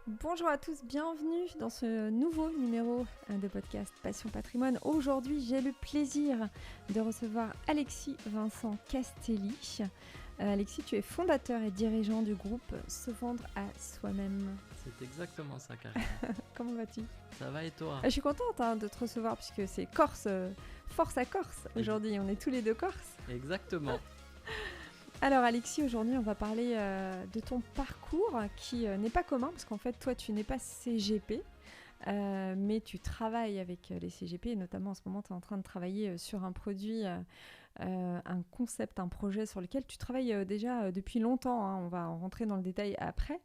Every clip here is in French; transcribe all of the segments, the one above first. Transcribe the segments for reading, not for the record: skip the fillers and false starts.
Bonjour à tous, bienvenue dans ce nouveau numéro de podcast Passion Patrimoine. Aujourd'hui, j'ai le plaisir de recevoir Alexis Vincent Castelli. Alexis, tu es fondateur et dirigeant du groupe Se Vendre à Soi-même. C'est exactement ça, Karine. Comment vas-tu ? Ça va et toi ? Je suis contente de te recevoir puisque c'est Corse, force à Corse aujourd'hui. On est tous les deux Corse. Exactement. Alors Alexis, aujourd'hui on va parler de ton parcours qui n'est pas commun parce qu'en fait toi tu n'es pas CGP mais tu travailles avec les CGP et notamment en ce moment tu es en train de travailler sur un produit, un concept, un projet sur lequel tu travailles déjà depuis longtemps, hein. On va en rentrer dans le détail après,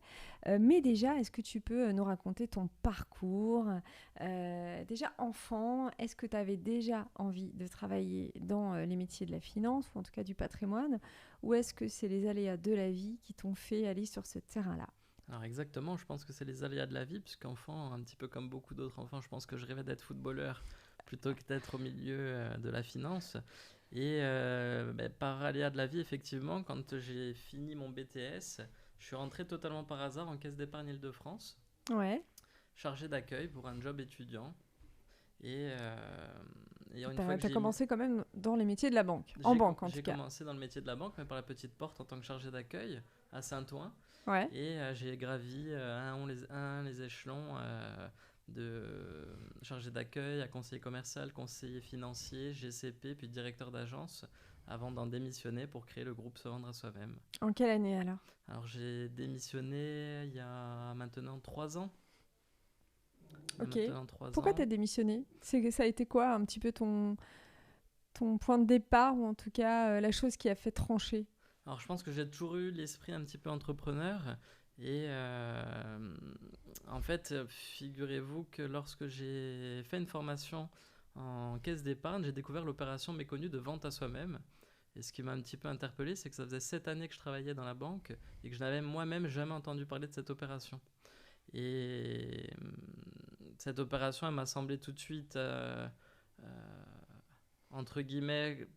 mais déjà est-ce que tu peux nous raconter ton parcours, déjà enfant, est-ce que tu avais déjà envie de travailler dans les métiers de la finance ou en tout cas du patrimoine, ou est-ce que c'est les aléas de la vie qui t'ont fait aller sur ce terrain-là ? Alors exactement, je pense que c'est les aléas de la vie, puisqu'enfant, un petit peu comme beaucoup d'autres enfants, je pense que je rêvais d'être footballeur plutôt que d'être au milieu de la finance. Et par aléas de la vie, effectivement, quand j'ai fini mon BTS, je suis rentré totalement par hasard en caisse d'épargne Île-de-France, Ouais. chargé d'accueil pour un job étudiant. Et une T'as fois que j'ai commencé quand même dans les métiers de la banque, en banque en tout cas. J'ai commencé dans le métier de la banque, mais par la petite porte en tant que chargé d'accueil à Saint-Ouen. Ouais. Et j'ai gravi les échelons de chargé d'accueil à conseiller commercial, conseiller financier, GCP, puis directeur d'agence, avant d'en démissionner pour créer le groupe Se Vendre à Soi-même. En quelle année alors ? Alors j'ai démissionné il y a maintenant 3 ans. Ok. Pourquoi tu as démissionné ? Ça a été quoi un petit peu ton point de départ, ou en tout cas la chose qui a fait trancher ? Alors je pense que j'ai toujours eu l'esprit un petit peu entrepreneur. Et en fait, figurez-vous que lorsque j'ai fait une formation en caisse d'épargne, j'ai découvert l'opération méconnue de vente à soi-même. Et ce qui m'a un petit peu interpellé, c'est que ça faisait 7 années que je travaillais dans la banque et que je n'avais moi-même jamais entendu parler de cette opération. Et cette opération, elle m'a semblé tout de suite, entre guillemets,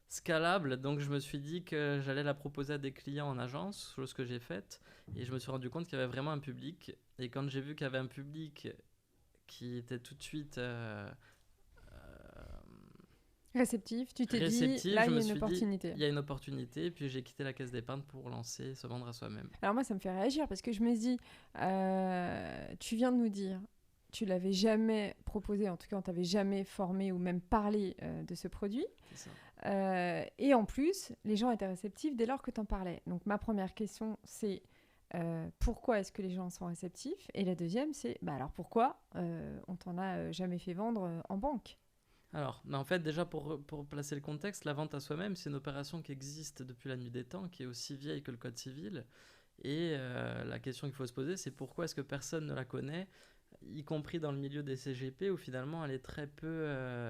scalable. Donc je me suis dit que j'allais la proposer à des clients en agence, chose que j'ai faite. Et je me suis rendu compte qu'il y avait vraiment un public. Et quand j'ai vu qu'il y avait un public qui était tout de suite réceptif, tu t'es réceptif, dit, là, je il y me a une suis opportunité. dit, il y a une opportunité. Puis j'ai quitté la caisse d'épargne pour lancer Se Vendre à Soi-même. Alors moi, ça me fait réagir parce que je me dis, tu viens de nous dire, tu l'avais jamais proposé, en tout cas, on t'avait jamais formé ou même parlé de ce produit. C'est ça. Et en plus, les gens étaient réceptifs dès lors que tu en parlais. Donc ma première question, c'est pourquoi est-ce que les gens sont réceptifs ? Et la deuxième, c'est alors pourquoi on t'en a jamais fait vendre en banque ? Alors, en fait, déjà pour placer le contexte, la vente à soi-même, c'est une opération qui existe depuis la nuit des temps, qui est aussi vieille que le Code civil. Et la question qu'il faut se poser, c'est pourquoi est-ce que personne ne la connaît, y compris dans le milieu des CGP, où finalement elle est très peu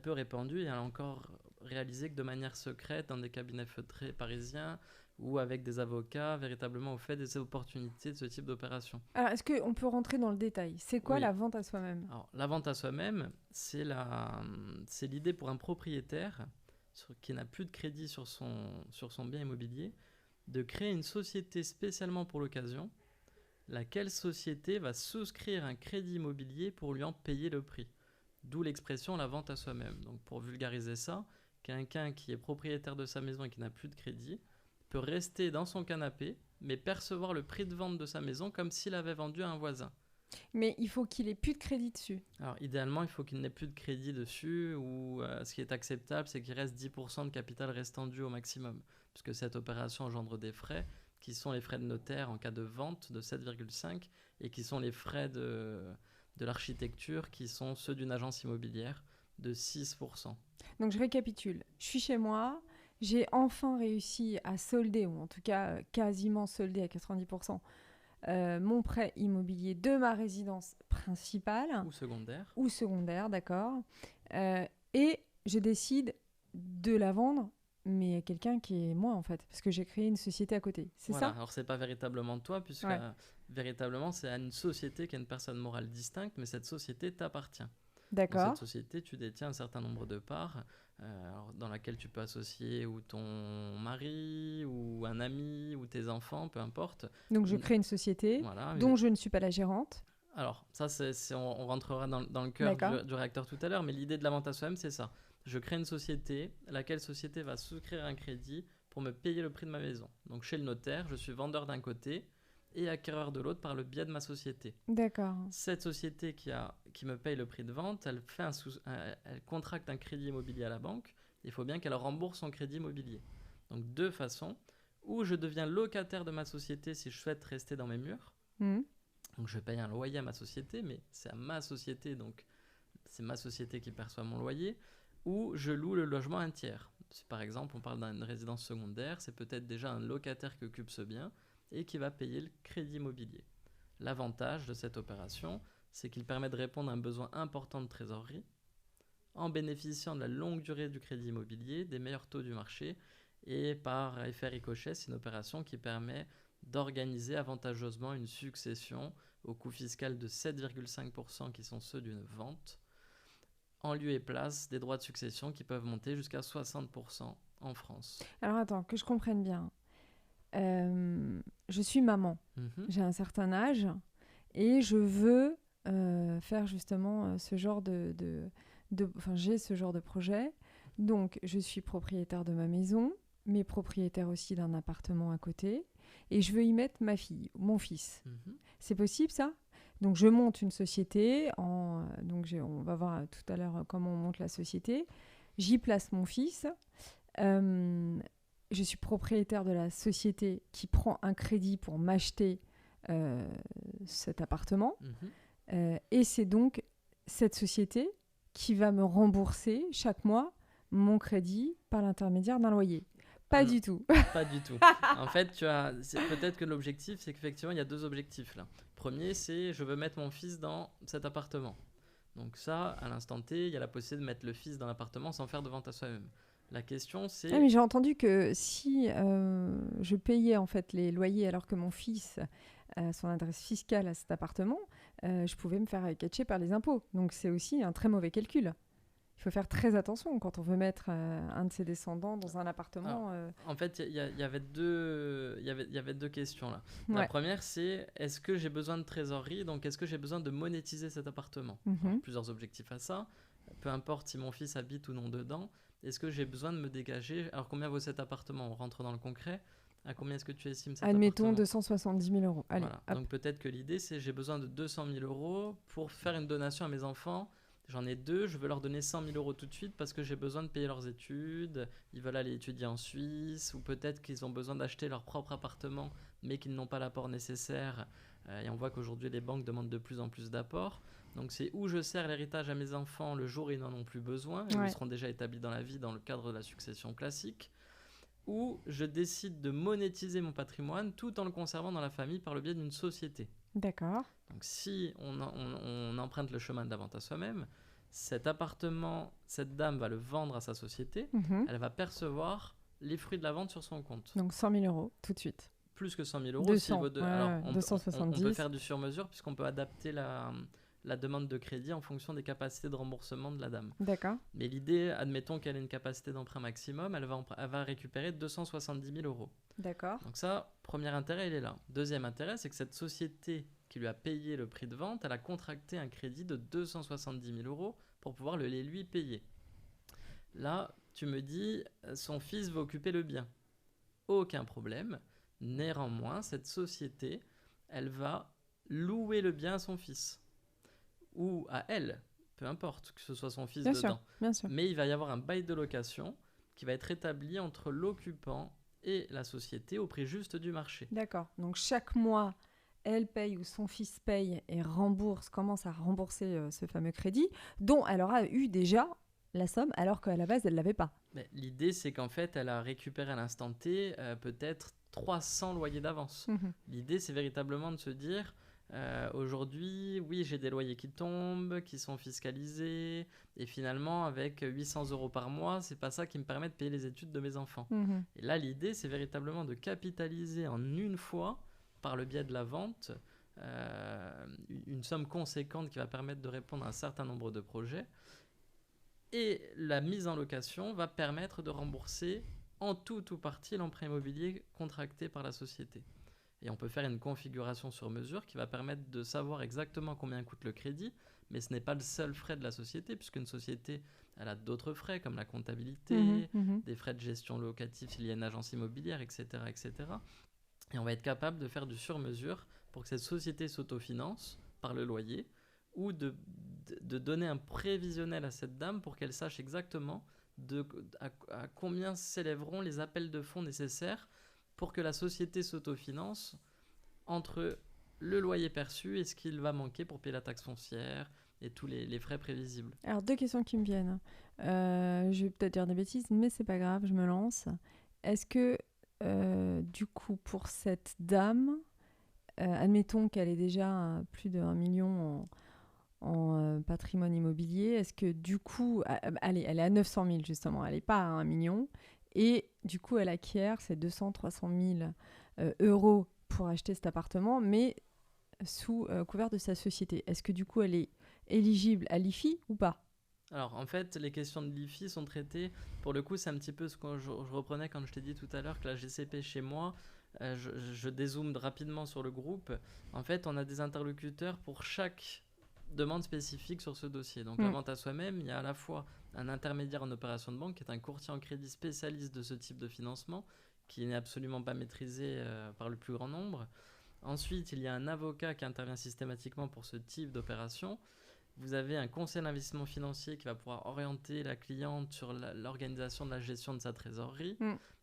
répandue et elle est encore réalisée que de manière secrète dans des cabinets feutrés parisiens ou avec des avocats véritablement au fait des opportunités de ce type d'opération. Alors, est-ce qu'on peut rentrer dans le détail ? C'est quoi la vente à soi-même ? Alors, la vente à soi-même, c'est l'idée pour un propriétaire qui n'a plus de crédit sur son bien immobilier de créer une société spécialement pour l'occasion, laquelle société va souscrire un crédit immobilier pour lui en payer le prix. D'où l'expression la vente à soi-même. Donc pour vulgariser ça, quelqu'un qui est propriétaire de sa maison et qui n'a plus de crédit peut rester dans son canapé, mais percevoir le prix de vente de sa maison comme s'il avait vendu à un voisin. Mais il faut qu'il ait plus de crédit dessus. Alors idéalement, il faut qu'il n'ait plus de crédit dessus, ou ce qui est acceptable, c'est qu'il reste 10% de capital restant dû au maximum, puisque cette opération engendre des frais, qui sont les frais de notaire en cas de vente de 7,5, et qui sont les frais de l'architecture, qui sont ceux d'une agence immobilière, de 6%. Donc je récapitule, je suis chez moi, j'ai enfin réussi à solder, ou en tout cas quasiment solder à 90%, mon prêt immobilier de ma résidence principale. Ou secondaire, d'accord. Et je décide de la vendre, mais à quelqu'un qui est moi en fait, parce que j'ai créé une société à côté. C'est ça ? Alors c'est pas véritablement toi, puisque véritablement c'est à une société qui est une personne morale distincte, mais cette société t'appartient. D'accord. Dans cette société, tu détiens un certain nombre de parts alors, dans laquelle tu peux associer ou ton mari, ou un ami, ou tes enfants, peu importe. Donc, je crée une société Voilà. dont je ne suis pas la gérante. Alors, ça, on rentrera dans le cœur du réacteur tout à l'heure, mais l'idée de la vente à soi-même, c'est ça. Je crée une société, laquelle société va souscrire un crédit pour me payer le prix de ma maison. Donc, chez le notaire, je suis vendeur d'un côté et acquéreur de l'autre par le biais de ma société. D'accord. Cette société qui me paye le prix de vente, elle contracte un crédit immobilier à la banque. Il faut bien qu'elle rembourse son crédit immobilier. Donc, deux façons. Ou je deviens locataire de ma société si je souhaite rester dans mes murs. Donc, je paye un loyer à ma société, mais c'est à ma société, donc c'est ma société qui perçoit mon loyer. Ou je loue le logement à un tiers. Si par exemple, on parle d'une résidence secondaire, c'est peut-être déjà un locataire qui occupe ce bien et qui va payer le crédit immobilier. L'avantage de cette opération, c'est qu'il permet de répondre à un besoin important de trésorerie en bénéficiant de la longue durée du crédit immobilier, des meilleurs taux du marché, et par effet ricochet, c'est une opération qui permet d'organiser avantageusement une succession au coût fiscal de 7,5% qui sont ceux d'une vente, en lieu et place des droits de succession qui peuvent monter jusqu'à 60% en France. Alors attends, que je comprenne bien. Je suis maman, j'ai un certain âge et je veux faire justement ce genre j'ai ce genre de projet. Donc, je suis propriétaire de ma maison, mais propriétaire aussi d'un appartement à côté et je veux y mettre ma fille, mon fils. C'est possible ça ? Donc, je monte une société. On va voir tout à l'heure comment on monte la société. J'y place mon fils. Je suis propriétaire de la société qui prend un crédit pour m'acheter cet appartement. Et c'est donc cette société qui va me rembourser chaque mois mon crédit par l'intermédiaire d'un loyer. Pas du tout. Pas du tout. En fait, peut-être que l'objectif, c'est qu'effectivement, il y a deux objectifs là. Premier, c'est je veux mettre mon fils dans cet appartement. Donc ça, à l'instant T, il y a la possibilité de mettre le fils dans l'appartement sans faire de vente à soi-même. La question, c'est... Ah, mais j'ai entendu que si je payais en fait les loyers alors que mon fils a son adresse fiscale à cet appartement, je pouvais me faire catcher par les impôts. Donc c'est aussi un très mauvais calcul. Il faut faire très attention quand on veut mettre un de ses descendants dans un appartement. En fait, il y avait deux questions là. La première, c'est est-ce que j'ai besoin de trésorerie ? Donc, est-ce que j'ai besoin de monétiser cet appartement ? Alors, plusieurs objectifs à ça. Peu importe si mon fils habite ou non dedans. Est-ce que j'ai besoin de me dégager ? Alors, combien vaut cet appartement ? On rentre dans le concret. À combien est-ce que tu estimes cet Admettons appartement ? 270 000 euros. Allez, voilà. Donc, peut-être que l'idée, c'est j'ai besoin de 200 000 euros pour faire une donation à mes enfants. J'en ai deux, je veux leur donner 100 000 euros tout de suite parce que j'ai besoin de payer leurs études. Ils veulent aller étudier en Suisse ou peut-être qu'ils ont besoin d'acheter leur propre appartement mais qu'ils n'ont pas l'apport nécessaire. Et on voit qu'aujourd'hui, les banques demandent de plus en plus d'apports. Donc, c'est où je sers l'héritage à mes enfants le jour où ils n'en ont plus besoin. Ils seront déjà établis dans la vie dans le cadre de la succession classique. Ou je décide de monétiser mon patrimoine tout en le conservant dans la famille par le biais d'une société. D'accord. Donc, si on emprunte le chemin de la vente à soi-même, cet appartement, cette dame va le vendre à sa société. Elle va percevoir les fruits de la vente sur son compte. Donc, 100 000 euros tout de suite. Plus que 100 000 euros. 200, alors, 270. On peut faire du sur-mesure puisqu'on peut adapter la demande de crédit en fonction des capacités de remboursement de la dame. D'accord. Mais l'idée, admettons qu'elle ait une capacité d'emprunt maximum, elle va récupérer 270 000 euros. D'accord. Donc ça, premier intérêt, il est là. Deuxième intérêt, c'est que cette société qui lui a payé le prix de vente, elle a contracté un crédit de 270 000 euros pour pouvoir les lui payer. Là, tu me dis, son fils va occuper le bien. Aucun problème. Néanmoins, cette société, elle va louer le bien à son fils. Ou à elle, peu importe que ce soit son fils dedans. Bien sûr. Mais il va y avoir un bail de location qui va être établi entre l'occupant et la société au prix juste du marché. D'accord. Donc chaque mois, elle paye ou son fils paye et commence à rembourser ce fameux crédit dont elle aura eu déjà la somme alors qu'à la base, elle ne l'avait pas. Mais l'idée, c'est qu'en fait, elle a récupéré à l'instant T peut-être 300 loyers d'avance. L'idée, c'est véritablement de se dire... aujourd'hui, oui, j'ai des loyers qui tombent, qui sont fiscalisés, et finalement, avec 800 euros par mois, c'est pas ça qui me permet de payer les études de mes enfants. Et là, l'idée, c'est véritablement de capitaliser en une fois, par le biais de la vente, une somme conséquente qui va permettre de répondre à un certain nombre de projets. Et la mise en location va permettre de rembourser en tout ou partie l'emprunt immobilier contracté par la société. Et on peut faire une configuration sur mesure qui va permettre de savoir exactement combien coûte le crédit, mais ce n'est pas le seul frais de la société, puisqu'une société, elle a d'autres frais comme la comptabilité, des frais de gestion locative s'il y a une agence immobilière, etc., etc. Et on va être capable de faire du sur-mesure pour que cette société s'autofinance par le loyer, ou de donner un prévisionnel à cette dame pour qu'elle sache exactement à combien s'élèveront les appels de fonds nécessaires pour que la société s'autofinance entre le loyer perçu et ce qu'il va manquer pour payer la taxe foncière et tous les frais prévisibles. Alors, 2 questions qui me viennent. Je vais peut-être dire des bêtises, mais c'est pas grave, je me lance. Est-ce que, du coup, pour cette dame, admettons qu'elle ait déjà plus de 1 million en patrimoine immobilier, est-ce que du coup, elle est à 900 000 justement, elle n'est pas à 1 million, et du coup elle acquiert ces 200-300 000 euros pour acheter cet appartement, mais sous couvert de sa société. Est-ce que du coup elle est éligible à l'IFI ou pas ? Alors en fait, les questions de l'IFI sont traitées, pour le coup c'est un petit peu ce que je reprenais quand je t'ai dit tout à l'heure que la GCP chez moi, je dézoome rapidement sur le groupe. En fait, on a des interlocuteurs pour chaque demande spécifique sur ce dossier. Donc la vente à soi-même, il y a à la fois un intermédiaire en opération de banque qui est un courtier en crédit spécialiste de ce type de financement qui n'est absolument pas maîtrisé par le plus grand nombre. Ensuite, il y a un avocat qui intervient systématiquement pour ce type d'opération. Vous avez un conseil d'investissement financier qui va pouvoir orienter la cliente sur l'organisation de la gestion de sa trésorerie.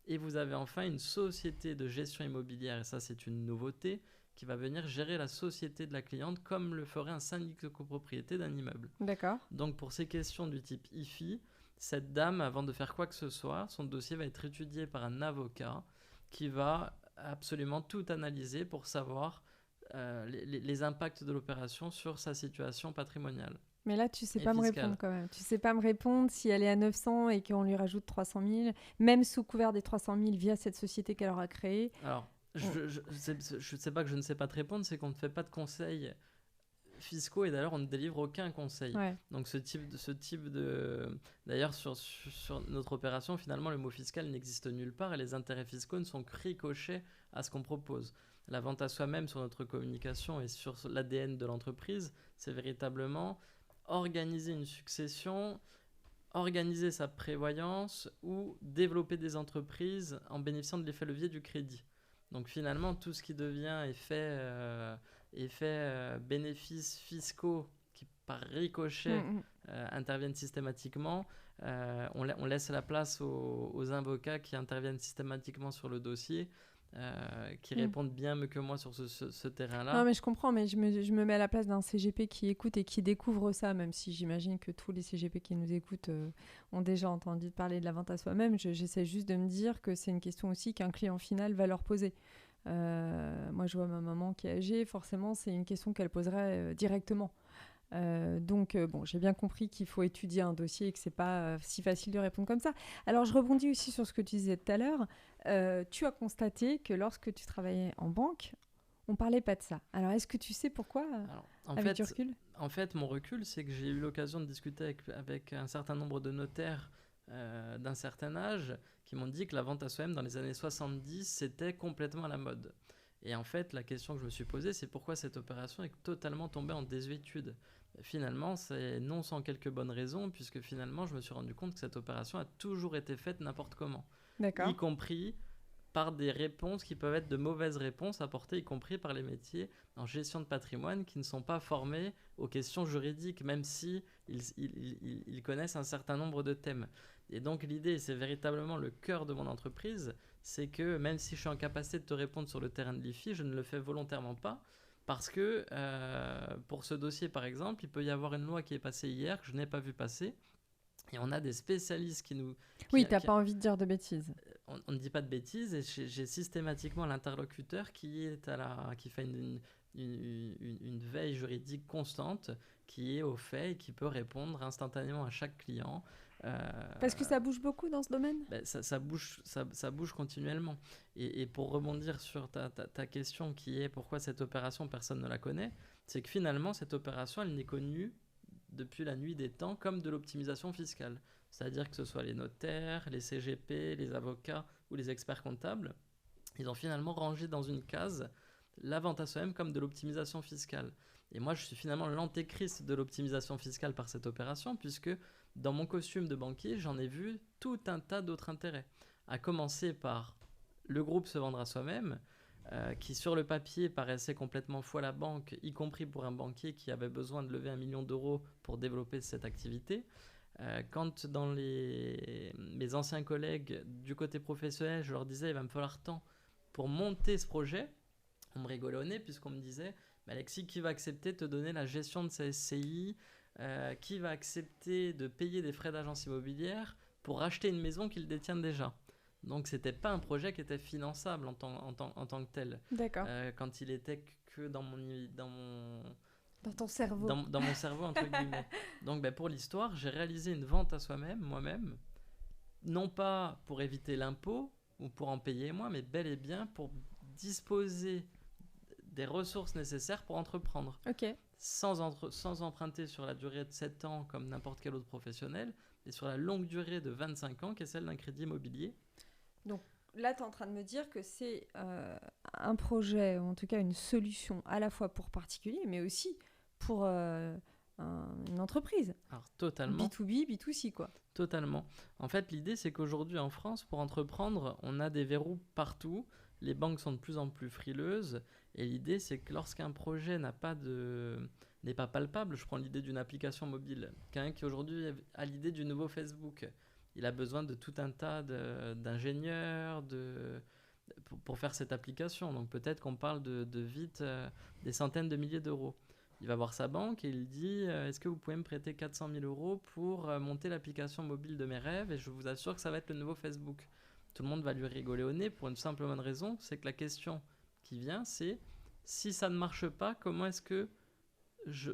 Et vous avez enfin une société de gestion immobilière, et ça c'est une nouveauté, qui va venir gérer la société de la cliente comme le ferait un syndic de copropriété d'un immeuble. D'accord. Donc pour ces questions du type IFI, cette dame, avant de faire quoi que ce soit, son dossier va être étudié par un avocat qui va absolument tout analyser pour savoir les impacts de l'opération sur sa situation patrimoniale. Mais là, tu sais pas me répondre quand même. Tu sais pas me répondre si elle est à 900 et qu'on lui rajoute 300 000, même sous couvert des 300 000 via cette société qu'elle aura créée. Alors, je sais pas que je ne sais pas te répondre, c'est qu'on ne fait pas de conseils fiscaux et d'ailleurs on ne délivre aucun conseil. Ouais. Donc ce type de... D'ailleurs sur notre opération, finalement le mot fiscal n'existe nulle part et les intérêts fiscaux ne sont que ricochets à ce qu'on propose. La vente à soi-même sur notre communication et sur l'ADN de l'entreprise, c'est véritablement organiser une succession, organiser sa prévoyance ou développer des entreprises en bénéficiant de l'effet levier du crédit. Donc finalement, tout ce qui devient effet bénéfices fiscaux qui par ricochet interviennent systématiquement, on laisse la place aux avocats qui interviennent systématiquement sur le dossier, qui répondent bien mieux que moi sur ce terrain-là. Non mais je comprends, mais je me mets à la place d'un CGP qui écoute et qui découvre ça, même si j'imagine que tous les CGP qui nous écoutent ont déjà entendu parler de la vente à soi-même. J'essaie juste de me dire que c'est une question aussi qu'un client final va leur poser. Moi je vois ma maman qui est âgée, forcément c'est une question qu'elle poserait directement. Donc bon, j'ai bien compris qu'il faut étudier un dossier et que c'est pas si facile de répondre comme ça. Alors je rebondis aussi sur ce que tu disais tout à l'heure. Tu as constaté que lorsque tu travaillais en banque, on parlait pas de ça. Alors est-ce que tu sais pourquoi avec du recul ? En fait, mon recul, c'est que j'ai eu l'occasion de discuter avec un certain nombre de notaires d'un certain âge qui m'ont dit que la vente à soi-même dans les années 70, c'était complètement à la mode. Et en fait, la question que je me suis posée, c'est pourquoi cette opération est totalement tombée en désuétude. Finalement, c'est non sans quelques bonnes raisons, puisque finalement, je me suis rendu compte que cette opération a toujours été faite n'importe comment. D'accord. Y compris par des réponses qui peuvent être de mauvaises réponses apportées, y compris par les métiers en gestion de patrimoine qui ne sont pas formés aux questions juridiques, même si ils connaissent un certain nombre de thèmes. Et donc l'idée, c'est véritablement le cœur de mon entreprise, c'est que même si je suis en capacité de te répondre sur le terrain de l'IFI, je ne le fais volontairement pas, parce que pour ce dossier par exemple, il peut y avoir une loi qui est passée hier, que je n'ai pas vu passer, et on a des spécialistes qui nous... Oui, t'as pas envie de dire de bêtises. On ne dit pas de bêtises, et j'ai systématiquement l'interlocuteur qui fait une veille juridique constante, qui est au fait et qui peut répondre instantanément à chaque client Parce que ça bouge beaucoup dans ce domaine. Ça bouge continuellement. Et pour rebondir sur ta question qui est pourquoi cette opération, personne ne la connaît, c'est que finalement, cette opération, elle n'est connue depuis la nuit des temps comme de l'optimisation fiscale. C'est-à-dire que ce soit les notaires, les CGP, les avocats ou les experts comptables, ils ont finalement rangé dans une case la vente à soi-même comme de l'optimisation fiscale. Et moi, je suis finalement l'antéchrist de l'optimisation fiscale par cette opération, puisque dans mon costume de banquier, j'en ai vu tout un tas d'autres intérêts. À commencer par le groupe se vendre à soi-même, qui sur le papier paraissait complètement fou à la banque, y compris pour un banquier qui avait besoin de lever 1 million d'euros pour développer cette activité. Quand dans mes anciens collègues du côté professionnel, je leur disais il va me falloir tant pour monter ce projet, on me rigolait au nez puisqu'on me disait Alexis, qui va accepter de te donner la gestion de sa SCI, qui va accepter de payer des frais d'agence immobilière pour racheter une maison qu'il détient déjà. Donc c'était pas un projet qui était finançable en tant que tel. D'accord. Quand il était que dans ton cerveau. Dans mon cerveau, entre guillemets. Donc pour l'histoire, j'ai réalisé une vente à soi-même, moi-même, non pas pour éviter l'impôt ou pour en payer moins, mais bel et bien pour disposer des ressources nécessaires pour entreprendre. Ok. Sans emprunter sur la durée de 7 ans comme n'importe quel autre professionnel, et sur la longue durée de 25 ans qui est celle d'un crédit immobilier. Donc là, tu es en train de me dire que c'est un projet, ou en tout cas une solution à la fois pour particuliers, mais aussi pour une entreprise. Alors totalement. B2B, B2C quoi. Totalement. En fait, l'idée c'est qu'aujourd'hui en France, pour entreprendre, on a des verrous partout. Les banques sont de plus en plus frileuses. Et l'idée c'est que lorsqu'un projet n'est pas palpable, je prends l'idée d'une application mobile. Quelqu'un qui aujourd'hui a l'idée du nouveau Facebook, il a besoin de tout un tas d'ingénieurs pour faire cette application. Donc peut-être qu'on parle de vite des centaines de milliers d'euros. Il va voir sa banque et il dit est-ce que vous pouvez me prêter 400 000 euros pour monter l'application mobile de mes rêves et je vous assure que ça va être le nouveau Facebook. Tout le monde va lui rigoler au nez pour une simple bonne raison, c'est que la question qui vient, c'est si ça ne marche pas,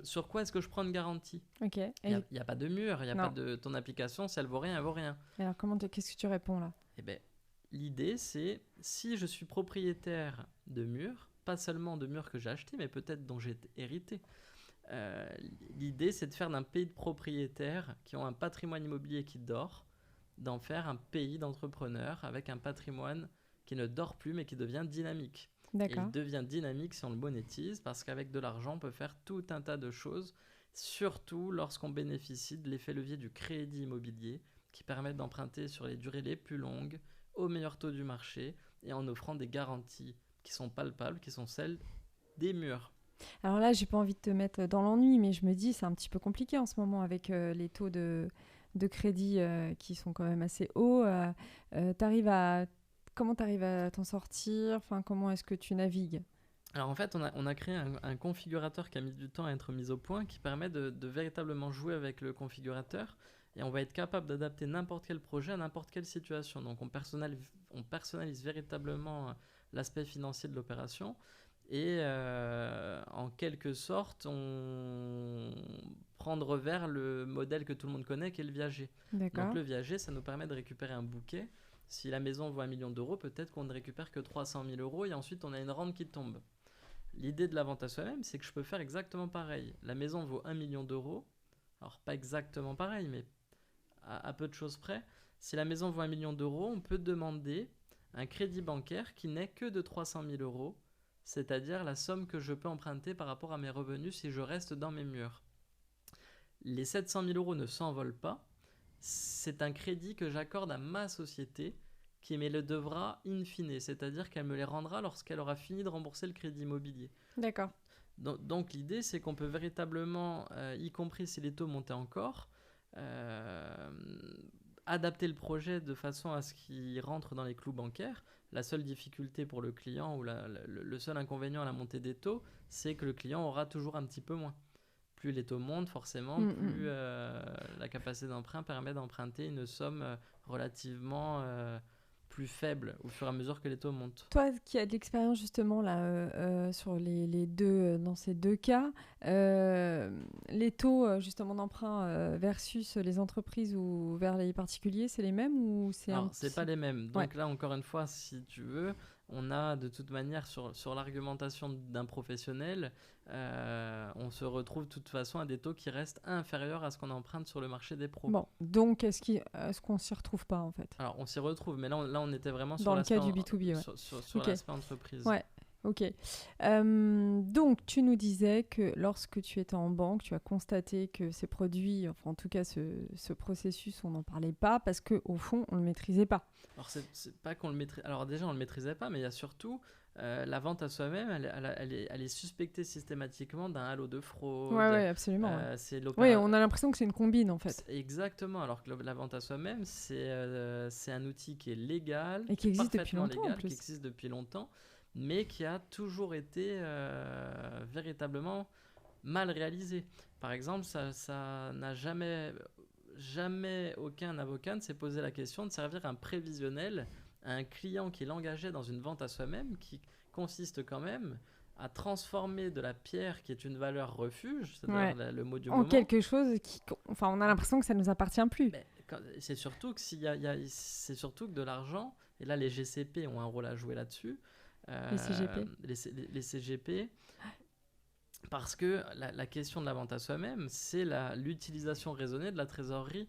sur quoi est-ce que je prends une garantie ? Okay. Il n'y a pas de mur, il n'y a pas de ton application, si elle vaut rien, elle vaut rien. Alors qu'est-ce que tu réponds là ? L'idée c'est si je suis propriétaire de murs, pas seulement de murs que j'ai achetés, mais peut-être dont j'ai hérité. L'idée, c'est de faire d'un pays de propriétaires qui ont un patrimoine immobilier qui dort, d'en faire un pays d'entrepreneurs avec un patrimoine qui ne dort plus, mais qui devient dynamique. D'accord. Et il devient dynamique si on le monétise, parce qu'avec de l'argent, on peut faire tout un tas de choses, surtout lorsqu'on bénéficie de l'effet levier du crédit immobilier, qui permet d'emprunter sur les durées les plus longues, au meilleur taux du marché, et en offrant des garanties qui sont palpables, qui sont celles des murs. Alors là, j'ai pas envie de te mettre dans l'ennui, mais je me dis c'est un petit peu compliqué en ce moment avec les taux de crédit qui sont quand même assez hauts. Comment tu arrives à t'en sortir ? Enfin, comment est-ce que tu navigues ? Alors en fait, on a créé un configurateur qui a mis du temps à être mis au point, qui permet de véritablement jouer avec le configurateur. Et on va être capable d'adapter n'importe quel projet à n'importe quelle situation. Donc on personnalise véritablement l'aspect financier de l'opération et en quelque sorte on prend de revers le modèle que tout le monde connaît qui est le viager. D'accord. Donc le viager, ça nous permet de récupérer un bouquet. Si la maison vaut 1 million d'euros, peut-être qu'on ne récupère que 300 000 euros et ensuite on a une rente qui tombe. L'idée de la vente à soi-même, c'est que je peux faire exactement pareil. La maison vaut 1 million d'euros, alors pas exactement pareil, mais à peu de choses près. Si la maison vaut 1 million d'euros, on peut demander un crédit bancaire qui n'est que de 300 000 euros, c'est-à-dire la somme que je peux emprunter par rapport à mes revenus si je reste dans mes murs. Les 700 000 euros ne s'envolent pas, c'est un crédit que j'accorde à ma société qui me le devra in fine, c'est-à-dire qu'elle me les rendra lorsqu'elle aura fini de rembourser le crédit immobilier. D'accord. Donc l'idée, c'est qu'on peut véritablement, y compris si les taux montaient encore, adapter le projet de façon à ce qu'il rentre dans les clous bancaires. La seule difficulté pour le client ou le seul inconvénient à la montée des taux, c'est que le client aura toujours un petit peu moins. Plus les taux montent, forcément, plus la capacité d'emprunt permet d'emprunter une somme relativement plus faible au fur et à mesure que les taux montent. Toi qui as de l'expérience justement là, sur les deux, dans ces deux cas, les taux justement d'emprunt versus les entreprises ou vers les particuliers, c'est les mêmes ou c'est Alors, c'est pas les mêmes. Donc Ouais. là, encore une fois, si tu veux, on a de toute manière sur l'argumentation d'un professionnel, on se retrouve de toute façon à des taux qui restent inférieurs à ce qu'on emprunte sur le marché des pros. Bon, donc est-ce qu'on s'y retrouve pas en fait Alors, on s'y retrouve, mais là, on était vraiment dans sur le cas l'aspect du B2B, ouais. sur Ok. l'aspect entreprise. Ouais. Ok. Donc, tu nous disais que lorsque tu étais en banque, tu as constaté que ces produits, enfin en tout cas ce processus, on n'en parlait pas parce qu'au fond, on ne le maîtrisait pas. Alors, c'est pas qu'on le maîtrise. Alors, déjà, on le maîtrisait pas, mais il y a surtout la vente à soi-même, elle est suspectée systématiquement d'un halo de fraude. Ouais, absolument. Ouais. C'est Oui, on a l'impression que c'est une combine en fait. Exactement, alors que la vente à soi-même, c'est un outil qui est légal, Et qui existe depuis parfaitement longtemps en légal, qui plus. existe depuis longtemps, mais qui a toujours été véritablement mal réalisé. Par exemple, ça n'a jamais aucun avocat ne s'est posé la question de servir un prévisionnel à un client qui l'engageait dans une vente à soi-même, qui consiste quand même à transformer de la pierre qui est une valeur refuge, c'est d'ailleurs le mot du moment. En quelque chose qui... Enfin, on a l'impression que ça ne nous appartient plus. Mais c'est surtout que c'est surtout que de l'argent, et là les GCP ont un rôle à jouer là-dessus. Les CGP. Les CGP, parce que la question de la vente à soi-même, c'est l'utilisation raisonnée de la trésorerie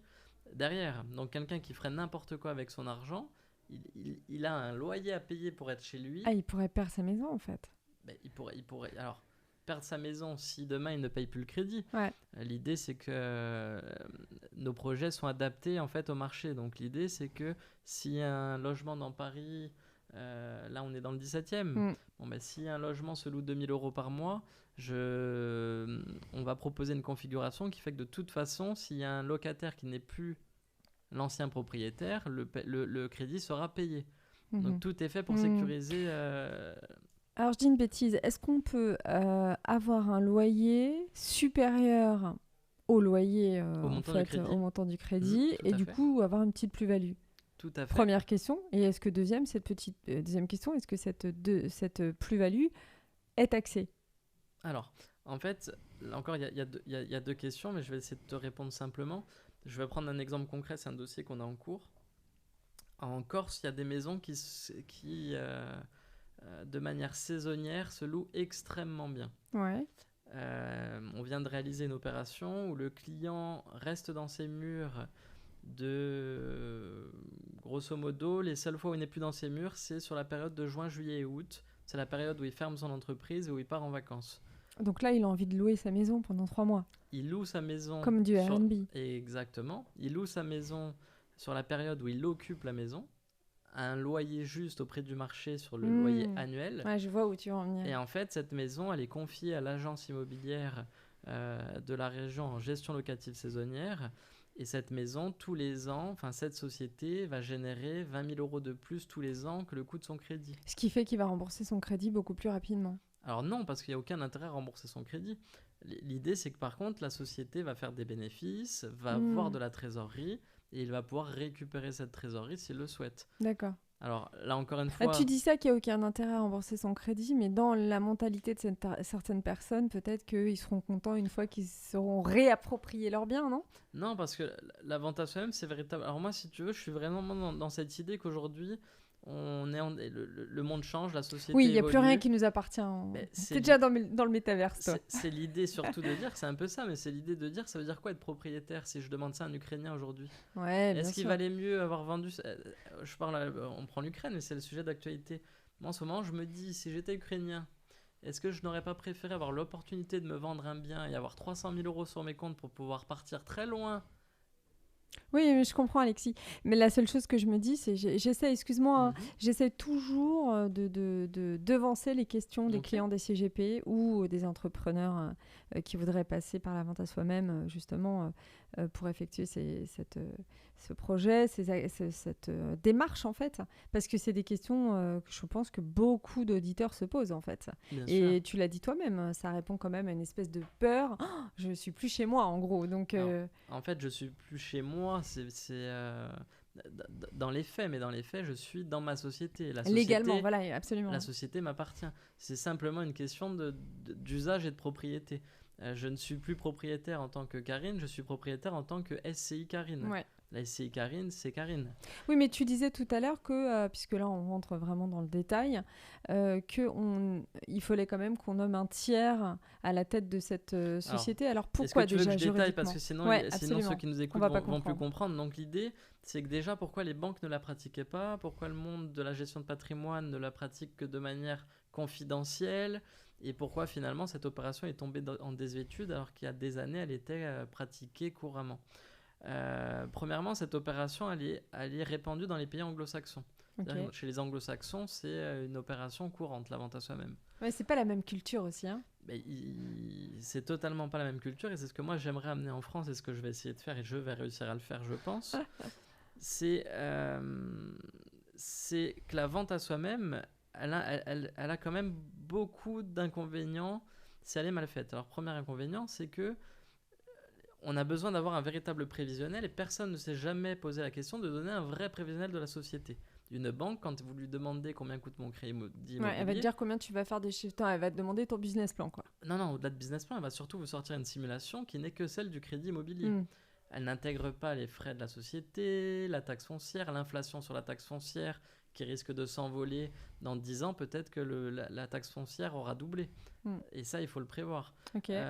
derrière. Donc quelqu'un qui ferait n'importe quoi avec son argent, il a un loyer à payer pour être chez lui. Ah, il pourrait perdre sa maison en fait. Ben, il pourrait alors perdre sa maison si demain il ne paye plus le crédit. Ouais. L'idée c'est que nos projets sont adaptés en fait au marché. Donc l'idée c'est que s'il y a un logement dans Paris, là on est dans le 17e, bon, ben, si un logement se loue 2000 € par mois, on va proposer une configuration qui fait que de toute façon, s'il y a un locataire qui n'est plus l'ancien propriétaire, le crédit sera payé. Donc tout est fait pour sécuriser... Alors je dis une bêtise, est-ce qu'on peut avoir un loyer supérieur au loyer au montant du crédit et du coup avoir une petite plus-value? Tout à fait. Première question. Et est-ce que deuxième question, est-ce que cette plus-value est taxée? Alors, en fait, là encore, il y a deux questions, mais je vais essayer de te répondre simplement. Je vais prendre un exemple concret, c'est un dossier qu'on a en cours. En Corse, il y a des maisons qui de manière saisonnière, se louent extrêmement bien. Ouais. On vient de réaliser une opération où le client reste dans ses murs grosso modo, les seules fois où il n'est plus dans ses murs, c'est sur la période de juin, juillet et août. C'est la période où il ferme son entreprise et où il part en vacances. Donc là, il a envie de louer sa maison pendant 3 mois. Il loue sa maison... Comme du Airbnb. Exactement. Il loue sa maison sur la période où il occupe la maison, à un loyer juste au prix du marché sur le loyer annuel. Ouais, je vois où tu veux en venir. Et en fait, cette maison, elle est confiée à l'agence immobilière de la région en gestion locative saisonnière. Et cette maison, tous les ans, cette société va générer 20 000 € de plus tous les ans que le coût de son crédit. Ce qui fait qu'il va rembourser son crédit beaucoup plus rapidement. Alors non, parce qu'il n'y a aucun intérêt à rembourser son crédit. L'idée, c'est que par contre, la société va faire des bénéfices, va avoir de la trésorerie, et il va pouvoir récupérer cette trésorerie s'il le souhaite. D'accord. Alors là, encore une fois... tu dis ça qu'il n'y a aucun intérêt à rembourser son crédit, mais dans la mentalité de certaines personnes, peut-être qu'ils seront contents une fois qu'ils seront réappropriés leurs biens, non? Non, parce que la vente à soi-même, c'est véritable. Alors moi, si tu veux, je suis vraiment dans cette idée qu'aujourd'hui, le monde change, la société Oui, il n'y a évolue. plus rien qui nous appartient. C'est déjà dans le métaverse, toi. C'est l'idée surtout de dire, c'est un peu ça, mais c'est l'idée de dire, ça veut dire quoi être propriétaire si je demande ça à un Ukrainien aujourd'hui? Ouais, Est-ce qu'il valait mieux avoir vendu... on prend l'Ukraine, mais c'est le sujet d'actualité. Moi, en ce moment, je me dis, si j'étais Ukrainien, est-ce que je n'aurais pas préféré avoir l'opportunité de me vendre un bien et avoir 300 000 € sur mes comptes pour pouvoir partir très loin? Oui, mais je comprends, Alexis. Mais la seule chose que je me dis, c'est j'essaie toujours de devancer les questions des clients des CGP ou des entrepreneurs qui voudraient passer par la vente à soi-même, justement, pour effectuer ce projet, cette démarche, en fait. Parce que c'est des questions que je pense que beaucoup d'auditeurs se posent, en fait. Bien Et sûr. tu l'as dit toi-même, ça répond quand même à une espèce de peur. Oh, je suis plus chez moi, en gros. Donc, En fait, je suis plus chez moi. dans les faits, mais dans les faits, je suis dans ma société. Légalement, voilà, absolument. La société m'appartient. C'est simplement une question d'usage et de propriété. Je ne suis plus propriétaire en tant que Karine, je suis propriétaire en tant que SCI Karine. Ouais. La SCI Karine, c'est Karine. Oui, mais tu disais tout à l'heure que, puisque là on rentre vraiment dans le détail, il fallait quand même qu'on nomme un tiers à la tête de cette société. Alors pourquoi déjà juridiquement ? Est-ce que tu veux que je détaille, parce que sinon ceux qui nous écoutent vont plus comprendre. Donc l'idée, c'est que déjà pourquoi les banques ne la pratiquaient pas, pourquoi le monde de la gestion de patrimoine ne la pratique que de manière confidentielle, et pourquoi finalement cette opération est tombée en désuétude alors qu'il y a des années elle était pratiquée couramment. Premièrement, cette opération elle est répandue dans les pays anglo-saxons. Okay. Chez les anglo-saxons, c'est une opération courante, la vente à soi-même. Ouais, c'est pas la même culture aussi. Hein. C'est totalement pas la même culture, et c'est ce que moi j'aimerais amener en France, et ce que je vais essayer de faire, et je vais réussir à le faire, je pense. c'est que la vente à soi-même, elle a quand même beaucoup d'inconvénients si elle est mal faite. Alors, premier inconvénient, c'est que on a besoin d'avoir un véritable prévisionnel, et personne ne s'est jamais posé la question de donner un vrai prévisionnel de la société. Une banque, quand vous lui demandez combien coûte mon crédit immobilier... Ouais, elle va te dire combien tu vas faire des chiffres. Elle va te demander ton business plan, quoi. Non, au-delà de business plan, elle va surtout vous sortir une simulation qui n'est que celle du crédit immobilier. Elle n'intègre pas les frais de la société, la taxe foncière, l'inflation sur la taxe foncière qui risque de s'envoler dans 10 ans. Peut-être que la taxe foncière aura doublé. Et ça, il faut le prévoir. Okay.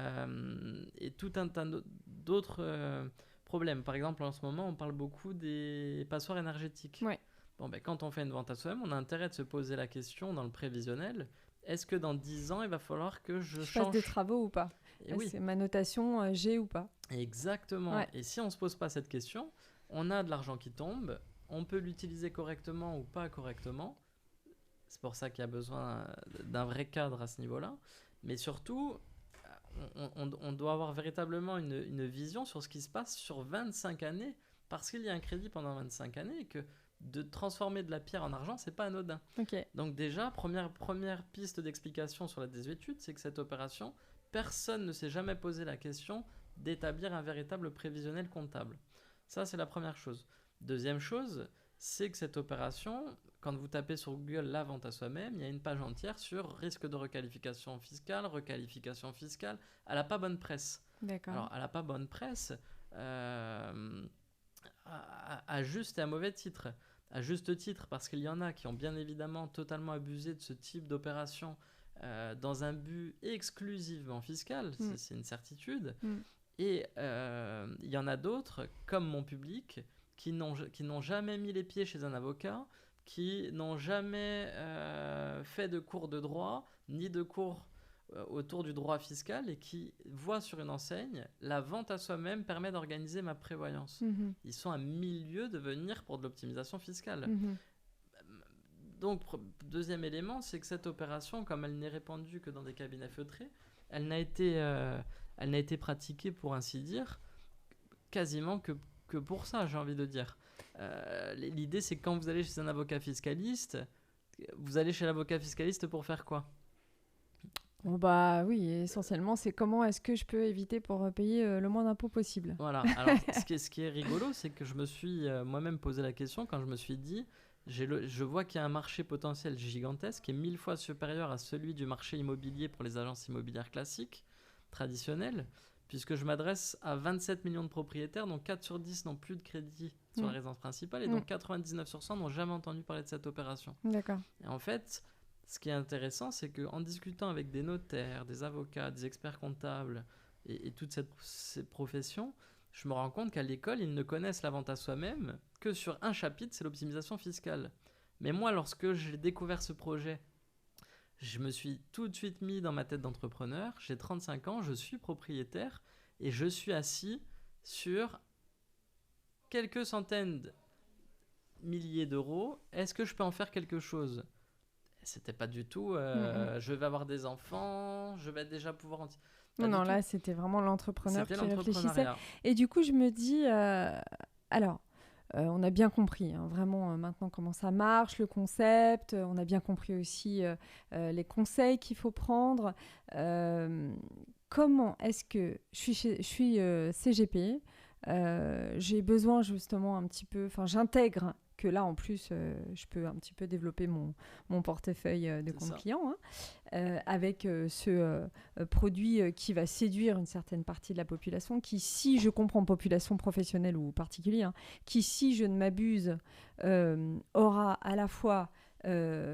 Et tout un tas d'autres problèmes. Par exemple, en ce moment, on parle beaucoup des passoires énergétiques. Ouais. Bon, quand on fait une vente à soi-même, on a intérêt de se poser la question dans le prévisionnel, est-ce que dans 10 ans, il va falloir que je change... fasse des travaux ou pas? Oui. C'est ma notation G ou pas? Exactement. Ouais. Et si on ne se pose pas cette question, on a de l'argent qui tombe, on peut l'utiliser correctement ou pas correctement. C'est pour ça qu'il y a besoin d'un vrai cadre à ce niveau-là. Mais surtout, on doit avoir véritablement une vision sur ce qui se passe sur 25 années, parce qu'il y a un crédit pendant 25 années et que de transformer de la pierre en argent, c'est pas anodin. Okay. Donc déjà, première piste d'explication sur la désuétude, c'est que cette opération, personne ne s'est jamais posé la question d'établir un véritable prévisionnel comptable. Ça, c'est la première chose. Deuxième chose, c'est que cette opération, quand vous tapez sur Google la vente à soi-même, il y a une page entière sur risque de requalification fiscale. Elle n'a pas bonne presse. D'accord. Alors, elle n'a pas bonne presse à juste et à mauvais titre. À juste titre, parce qu'il y en a qui ont bien évidemment totalement abusé de ce type d'opération dans un but exclusivement fiscal, c'est une certitude. Et il y en a d'autres, comme mon public, qui n'ont jamais mis les pieds chez un avocat, qui n'ont jamais fait de cours de droit, ni de cours autour du droit fiscal, et qui voient sur une enseigne la vente à soi-même permet d'organiser ma prévoyance. Ils sont à 1000 lieues de venir pour de l'optimisation fiscale. Donc, deuxième élément, c'est que cette opération, comme elle n'est répandue que dans des cabinets feutrés, elle n'a été pratiquée, pour ainsi dire, quasiment que pour ça, j'ai envie de dire. L'idée, c'est que quand vous allez chez un avocat fiscaliste, vous allez chez l'avocat fiscaliste pour faire quoi ? Bon bah oui, essentiellement, c'est comment est-ce que je peux éviter pour payer le moins d'impôts possible. Voilà, alors ce qui est rigolo, c'est que je me suis moi-même posé la question quand je me suis dit, je vois qu'il y a un marché potentiel gigantesque qui est 1000 fois supérieur à celui du marché immobilier pour les agences immobilières classiques, traditionnelles, puisque je m'adresse à 27 millions de propriétaires, dont 4 sur 10 n'ont plus de crédit sur la résidence principale, et donc 99 sur 100 n'ont jamais entendu parler de cette opération. D'accord. Et en fait, ce qui est intéressant, c'est qu'en discutant avec des notaires, des avocats, des experts comptables et toutes ces professions, je me rends compte qu'à l'école, ils ne connaissent la vente à soi-même que sur un chapitre, c'est l'optimisation fiscale. Mais moi, lorsque j'ai découvert ce projet, je me suis tout de suite mis dans ma tête d'entrepreneur. J'ai 35 ans, je suis propriétaire et je suis assis sur quelques centaines de milliers d'euros. Est-ce que je peux en faire quelque chose ? C'était pas du tout je vais avoir des enfants, je vais déjà pouvoir non, là c'était vraiment l'entrepreneur qui réfléchissait. Et du coup je me dis on a bien compris vraiment maintenant comment ça marche, le concept, on a bien compris aussi les conseils qu'il faut prendre. Comment est-ce que je suis CGP, j'ai besoin justement un petit peu, enfin j'intègre que là en plus je peux un petit peu développer mon portefeuille de compte client avec ce produit qui va séduire une certaine partie de la population qui, si je comprends population professionnelle ou particulière, qui, si je ne m'abuse, aura à la fois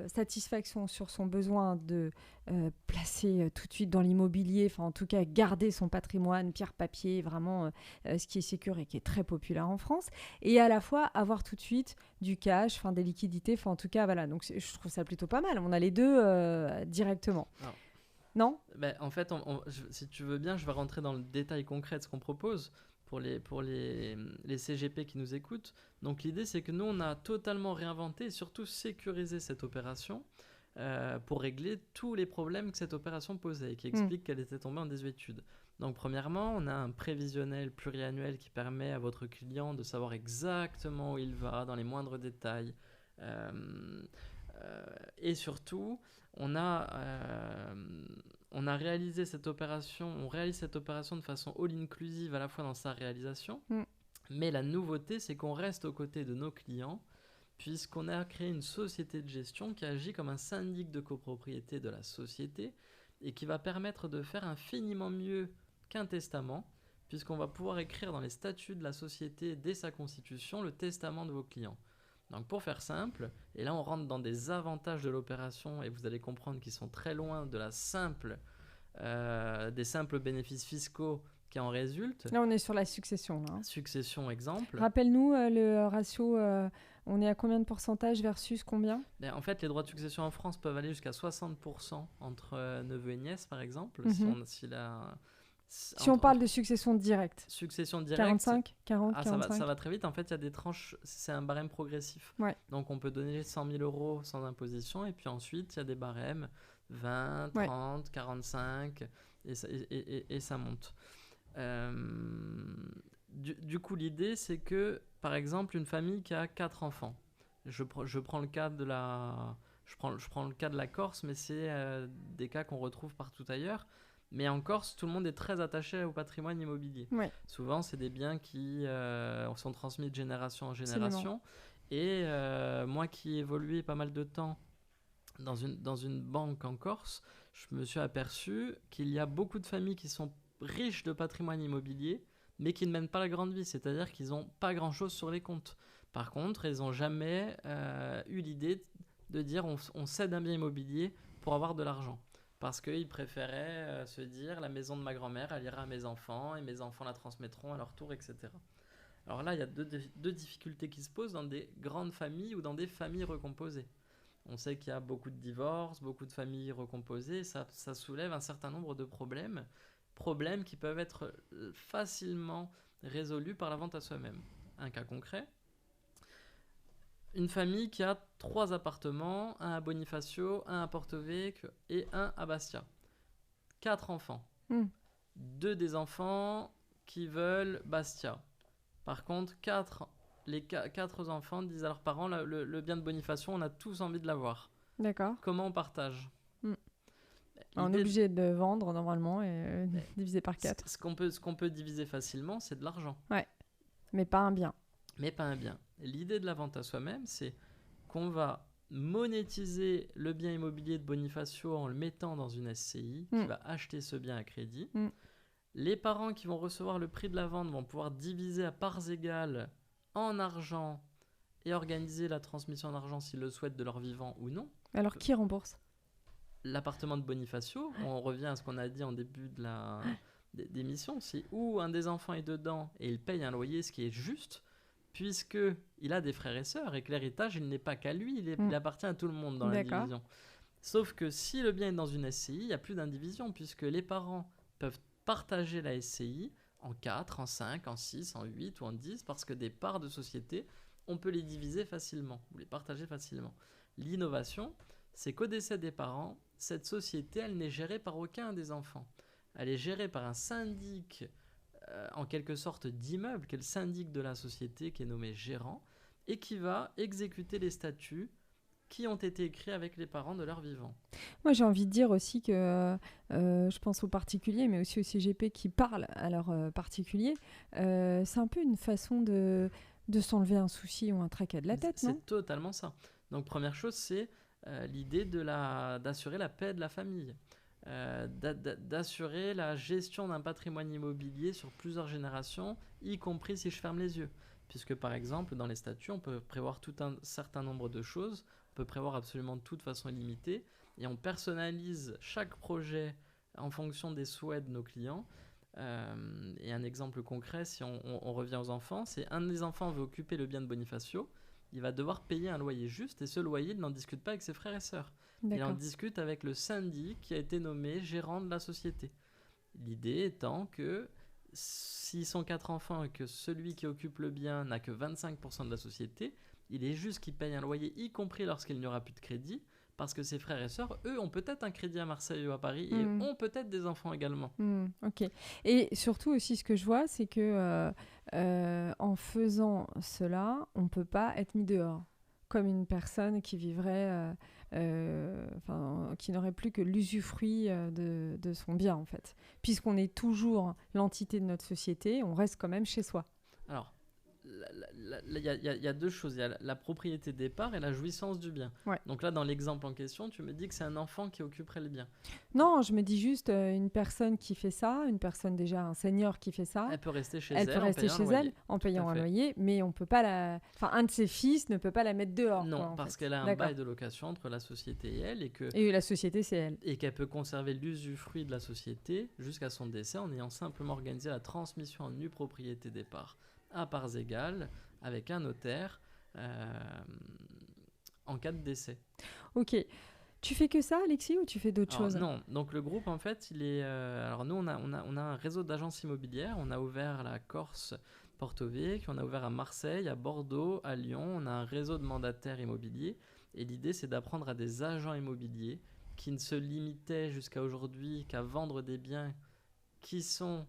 satisfaction sur son besoin de placer tout de suite dans l'immobilier, enfin en tout cas garder son patrimoine, pierre, papier, vraiment ce qui est sécure et qui est très populaire en France, et à la fois avoir tout de suite du cash, enfin des liquidités, enfin en tout cas voilà, donc je trouve ça plutôt pas mal, on a les deux directement. Alors, non en fait, si tu veux bien, je vais rentrer dans le détail concret de ce qu'on propose pour les CGP qui nous écoutent. Donc l'idée, c'est que nous, on a totalement réinventé et surtout sécurisé cette opération pour régler tous les problèmes que cette opération posait et qui explique qu'elle était tombée en désuétude. Donc premièrement, on a un prévisionnel pluriannuel qui permet à votre client de savoir exactement où il va dans les moindres détails. Et surtout, on réalise cette opération de façon all-inclusive à la fois dans sa réalisation, mais la nouveauté, c'est qu'on reste aux côtés de nos clients, puisqu'on a créé une société de gestion qui agit comme un syndic de copropriété de la société et qui va permettre de faire infiniment mieux qu'un testament, puisqu'on va pouvoir écrire dans les statuts de la société dès sa constitution le testament de vos clients. Donc pour faire simple, et là on rentre dans des avantages de l'opération et vous allez comprendre qu'ils sont très loin de des simples bénéfices fiscaux qui en résultent. Là on est sur la succession. Là, hein. Succession exemple. Rappelle-nous le ratio, on est à combien de pourcentage versus combien ? En fait les droits de succession en France peuvent aller jusqu'à 60% entre neveux et nièces par exemple. Si on parle de succession directe. Succession directe. 45, 40, 45. Ça va très vite. En fait, il y a des tranches, c'est un barème progressif. Ouais. Donc, on peut donner 100 000 euros sans imposition. Et puis ensuite, il y a des barèmes 20, 30, 45. Et ça monte. Du coup, l'idée, c'est que, par exemple, une famille qui a 4 enfants. Je prends le cas de la Corse, mais c'est des cas qu'on retrouve partout ailleurs. Mais en Corse, tout le monde est très attaché au patrimoine immobilier. Ouais. Souvent, c'est des biens qui sont transmis de génération en génération. Et moi qui ai évolué pas mal de temps dans une banque en Corse, je me suis aperçu qu'il y a beaucoup de familles qui sont riches de patrimoine immobilier, mais qui ne mènent pas la grande vie. C'est-à-dire qu'ils n'ont pas grand-chose sur les comptes. Par contre, ils n'ont jamais eu l'idée de dire on cède un bien immobilier pour avoir de l'argent. Parce qu'ils préféraient se dire la maison de ma grand-mère, elle ira à mes enfants et mes enfants la transmettront à leur tour, etc. Alors là, il y a deux difficultés qui se posent dans des grandes familles ou dans des familles recomposées. On sait qu'il y a beaucoup de divorces, beaucoup de familles recomposées, ça soulève un certain nombre de problèmes qui peuvent être facilement résolus par la vente à soi-même. Un cas concret. Une famille qui a 3 appartements, un à Bonifacio, un à Porto Vecchio et un à Bastia. 4 enfants. 2 des enfants qui veulent Bastia. Par contre, les 4 enfants disent à leurs parents le bien de Bonifacio, on a tous envie de l'avoir. D'accord. Comment on partage ? On est obligé de vendre normalement et diviser par 4. Ce qu'on peut diviser facilement, c'est de l'argent. Ouais, mais pas un bien. L'idée de la vente à soi-même, c'est qu'on va monétiser le bien immobilier de Bonifacio en le mettant dans une SCI qui va acheter ce bien à crédit. Les parents qui vont recevoir le prix de la vente vont pouvoir diviser à parts égales en argent et organiser la transmission d'argent s'ils le souhaitent de leur vivant ou non. Alors qui rembourse ? L'appartement de Bonifacio, on revient à ce qu'on a dit en début de d'émission, c'est où un des enfants est dedans et il paye un loyer, ce qui est juste, puisqu'il a des frères et sœurs et que l'héritage, il n'est pas qu'à lui, il appartient à tout le monde dans l'indivision. Sauf que si le bien est dans une SCI, il n'y a plus d'indivision, puisque les parents peuvent partager la SCI en 4, en 5, en 6, en 8 ou en 10, parce que des parts de société, on peut les diviser facilement, ou les partager facilement. L'innovation, c'est qu'au décès des parents, cette société, elle n'est gérée par aucun des enfants. Elle est gérée par un syndic, en quelque sorte d'immeuble, qui est le syndic de la société, qui est nommé gérant, et qui va exécuter les statuts qui ont été écrits avec les parents de leur vivant. Moi, j'ai envie de dire aussi que je pense aux particuliers, mais aussi aux CGP qui parlent à leurs particuliers. C'est un peu une façon de s'enlever un souci ou un tracas de la tête, non ? C'est totalement ça. Donc première chose, c'est l'idée d'assurer la paix de la famille, d'assurer la gestion d'un patrimoine immobilier sur plusieurs générations, y compris si je ferme les yeux. Puisque par exemple, dans les statuts, on peut prévoir tout un certain nombre de choses, on peut prévoir absolument tout de façon illimitée, et on personnalise chaque projet en fonction des souhaits de nos clients. Et un exemple concret, si on revient aux enfants, c'est un des enfants veut occuper le bien de Bonifacio, il va devoir payer un loyer juste, et ce loyer, il n'en discute pas avec ses frères et sœurs. Il en discute avec le syndic qui a été nommé gérant de la société. L'idée étant que s'ils sont 4 enfants et que celui qui occupe le bien n'a que 25% de la société, il est juste qu'il paye un loyer, y compris lorsqu'il n'y aura plus de crédit, parce que ses frères et sœurs, eux, ont peut-être un crédit à Marseille ou à Paris et ont peut-être des enfants également. Ok. Et surtout aussi, ce que je vois, c'est que en faisant cela, on ne peut pas être mis dehors. Comme une personne qui vivrait, qui n'aurait plus que l'usufruit de son bien, en fait. Puisqu'on est toujours l'entité de notre société, on reste quand même chez soi. Alors, il y a deux choses. Il y a la propriété de départ et la jouissance du bien. Ouais. Donc là, dans l'exemple en question, tu me dis que c'est un enfant qui occuperait le bien. Non, je me dis juste une personne qui fait ça, une personne déjà, un senior qui fait ça. Elle peut rester chez elle en payant un loyer, mais on peut pas un de ses fils ne peut pas la mettre dehors. Non, parce qu'elle a un bail de location entre la société et elle. Et la société, c'est elle. Et qu'elle peut conserver l'usufruit de la société jusqu'à son décès en ayant simplement organisé la transmission en nue propriété départ à parts égales avec un notaire en cas de décès. Ok. Tu fais que ça, Alexis, ou tu fais d'autres choses ? Non. Donc le groupe, en fait, il est... alors nous, on a un réseau d'agences immobilières. On a ouvert à la Corse, Porto Vecchio, on a ouvert à Marseille, à Bordeaux, à Lyon. On a un réseau de mandataires immobiliers. Et l'idée, c'est d'apprendre à des agents immobiliers qui ne se limitaient jusqu'à aujourd'hui qu'à vendre des biens qui sont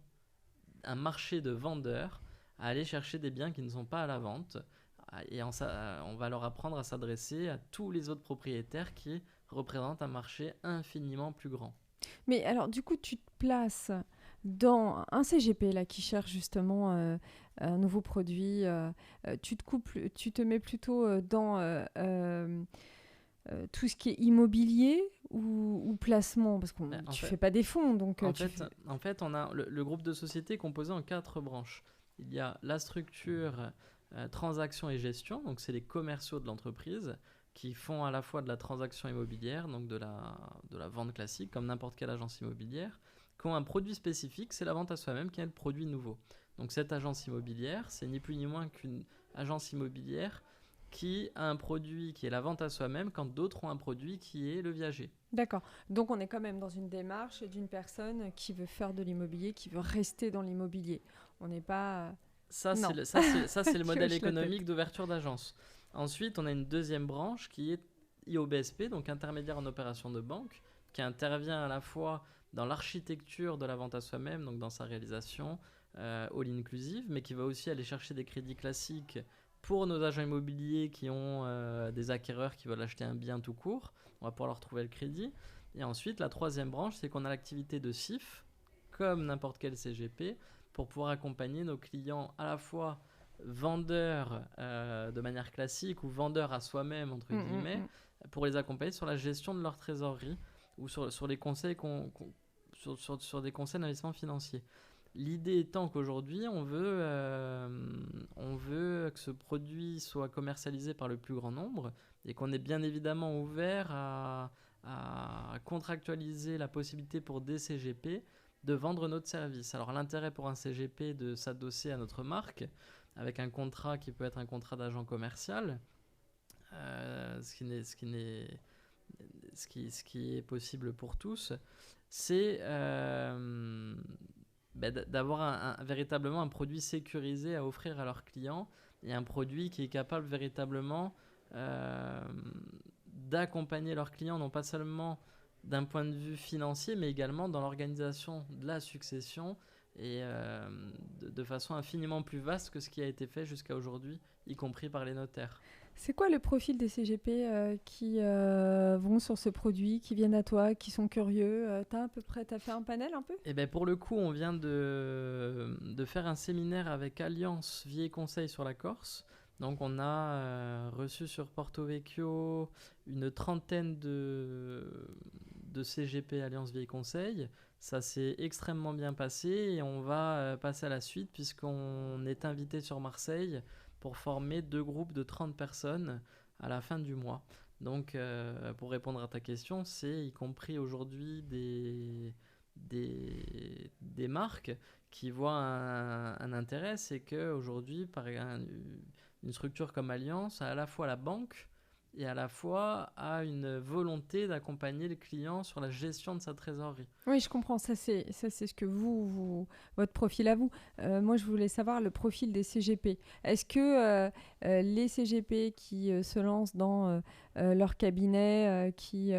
un marché de vendeurs, à aller chercher des biens qui ne sont pas à la vente. Et on va leur apprendre à s'adresser à tous les autres propriétaires qui représentent un marché infiniment plus grand. Mais alors, du coup, tu te places dans un CGP là, qui cherche justement un nouveau produit. Tu te mets plutôt dans tout ce qui est immobilier ou placement, parce que tu ne fais pas des fonds. Donc, en fait, on a le groupe de sociétés composé en 4 branches. Il y a la structure transaction et gestion, donc c'est les commerciaux de l'entreprise qui font à la fois de la transaction immobilière, donc de la vente classique, comme n'importe quelle agence immobilière, qui ont un produit spécifique, c'est la vente à soi-même qui est le produit nouveau. Donc cette agence immobilière, c'est ni plus ni moins qu'une agence immobilière qui a un produit qui est la vente à soi-même quand d'autres ont un produit qui est le viager. D'accord. Donc on est quand même dans une démarche d'une personne qui veut faire de l'immobilier, qui veut rester dans l'immobilier. On n'est pas... Ça, c'est le modèle économique d'ouverture d'agence. Ensuite, on a une deuxième branche qui est IOBSP, donc intermédiaire en opération de banque, qui intervient à la fois dans l'architecture de la vente à soi-même, donc dans sa réalisation all inclusive, mais qui va aussi aller chercher des crédits classiques pour nos agents immobiliers qui ont des acquéreurs qui veulent acheter un bien tout court. On va pouvoir leur trouver le crédit. Et ensuite, la troisième branche, c'est qu'on a l'activité de CIF, comme n'importe quel CGP, pour pouvoir accompagner nos clients à la fois vendeurs de manière classique ou vendeurs à soi-même, entre guillemets, pour les accompagner sur la gestion de leur trésorerie ou sur les conseils sur des conseils d'investissement financier. L'idée étant qu'aujourd'hui, on veut que ce produit soit commercialisé par le plus grand nombre et qu'on est bien évidemment ouvert à contractualiser la possibilité pour des CGP de vendre notre service. Alors l'intérêt pour un CGP de s'adosser à notre marque avec un contrat qui peut être un contrat d'agent commercial, ce qui est possible pour tous, c'est d'avoir véritablement un produit sécurisé à offrir à leurs clients et un produit qui est capable véritablement d'accompagner leurs clients, non pas seulement d'un point de vue financier, mais également dans l'organisation de la succession et de façon infiniment plus vaste que ce qui a été fait jusqu'à aujourd'hui, y compris par les notaires. C'est quoi le profil des CGP qui vont sur ce produit, qui viennent à toi, qui sont curieux t'as fait un panel un peu? Et ben pour le coup, on vient de faire un séminaire avec Alliance Vie et Conseil sur la Corse. Donc on a reçu sur Porto Vecchio une trentaine de CGP Alliance Vie et Conseil. Ça s'est extrêmement bien passé et on va passer à la suite puisqu'on est invité sur Marseille pour former 2 groupes de 30 personnes à la fin du mois. Donc pour répondre à ta question, c'est y compris aujourd'hui des marques qui voient un intérêt, c'est qu'aujourd'hui, une structure comme Alliance a à la fois la banque et à la fois a une volonté d'accompagner le client sur la gestion de sa trésorerie. Oui, je comprends. Ça, c'est ce que votre profil à vous. Moi, je voulais savoir le profil des CGP. Est-ce que les CGP qui se lancent dans leur cabinet, qui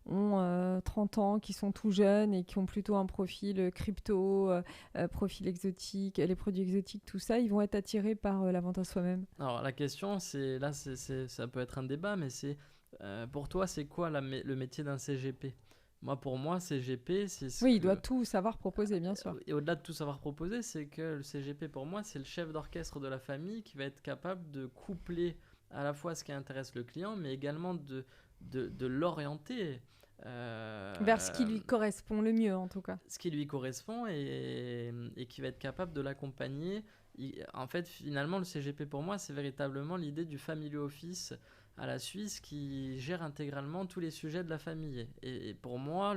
ont 30 ans, qui sont tout jeunes et qui ont plutôt un profil crypto, profil exotique, les produits exotiques, tout ça, ils vont être attirés par la vente à soi-même? Alors la question, ça peut être un débat, mais c'est pour toi, c'est quoi le métier d'un CGP? Pour moi, CGP, c'est ce Oui, il que... doit tout savoir proposer, bien sûr. Et au-delà de tout savoir proposer, c'est que le CGP, pour moi, c'est le chef d'orchestre de la famille qui va être capable de coupler à la fois ce qui intéresse le client, mais également de l'orienter. Vers ce qui lui correspond le mieux, en tout cas. Ce qui lui correspond et qui va être capable de l'accompagner. En fait, finalement, le CGP, pour moi, c'est véritablement l'idée du family office à la Suisse qui gère intégralement tous les sujets de la famille. Et pour moi,